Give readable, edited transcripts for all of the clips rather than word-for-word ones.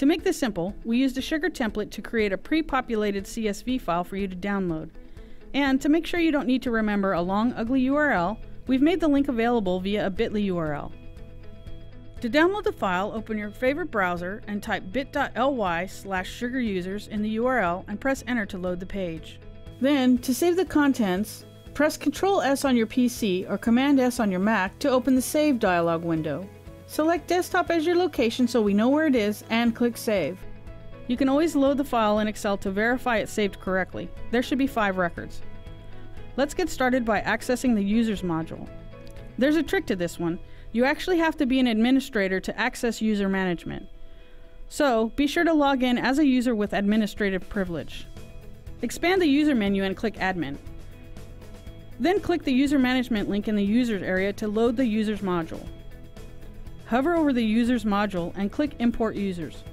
To make this simple, we used a Sugar template to create a pre-populated CSV file for you to download. And to make sure you don't need to remember a long, ugly URL, we've made the link available via a bit.ly URL. To download the file, open your favorite browser and type bit.ly/sugarusers in the URL and press enter to load the page. Then, to save the contents, press Ctrl+S on your PC or Command+S on your Mac to open the Save dialog window. Select Desktop as your location so we know where it is and click Save. You can always load the file in Excel to verify it's saved correctly. There should be 5 records. Let's get started by accessing the Users module. There's a trick to this one. You actually have to be an administrator to access user management. So, be sure to log in as a user with administrative privilege. Expand the User menu and click Admin. Then click the User Management link in the Users area to load the Users module. Hover over the Users module and click Import Users.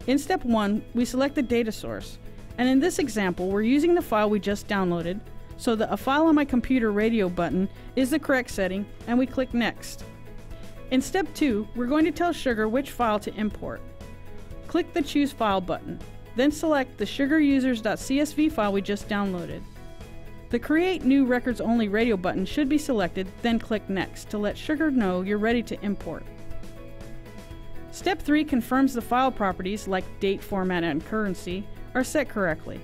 In step 1, we select the data source, and in this example we're using the file we just downloaded, so the A File on My Computer radio button is the correct setting, and we click Next. In step 2, we're going to tell Sugar which file to import. Click the Choose File button, then select the sugarusers.csv file we just downloaded. The Create New Records Only radio button should be selected, then click Next to let Sugar know you're ready to import. Step 3 confirms the file properties, like date, format, and currency, are set correctly.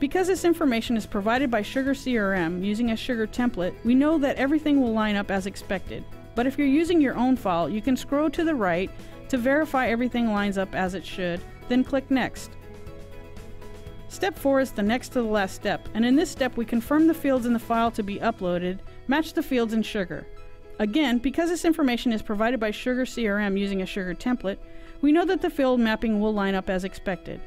Because this information is provided by SugarCRM using a Sugar template, we know that everything will line up as expected. But if you're using your own file, you can scroll to the right to verify everything lines up as it should, then click Next. Step 4 is the next to the last step, and in this step we confirm the fields in the file to be uploaded match the fields in Sugar. Again, because this information is provided by SugarCRM using a Sugar template, we know that the field mapping will line up as expected.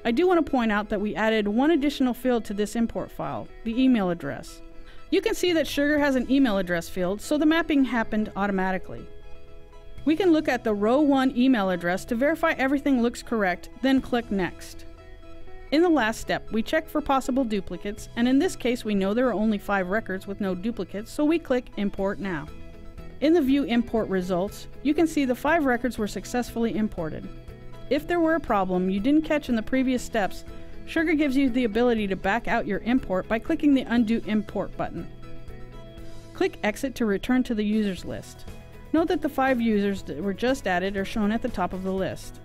I do want to point out that we added one additional field to this import file, the email address. You can see that Sugar has an email address field, so the mapping happened automatically. We can look at the row 1 email address to verify everything looks correct, then click Next. In the last step, we check for possible duplicates, and in this case we know there are only 5 records with no duplicates, so we click Import Now. In the View Import Results, you can see the 5 records were successfully imported. If there were a problem you didn't catch in the previous steps, Sugar gives you the ability to back out your import by clicking the Undo Import button. Click Exit to return to the users list. Note that the 5 users that were just added are shown at the top of the list.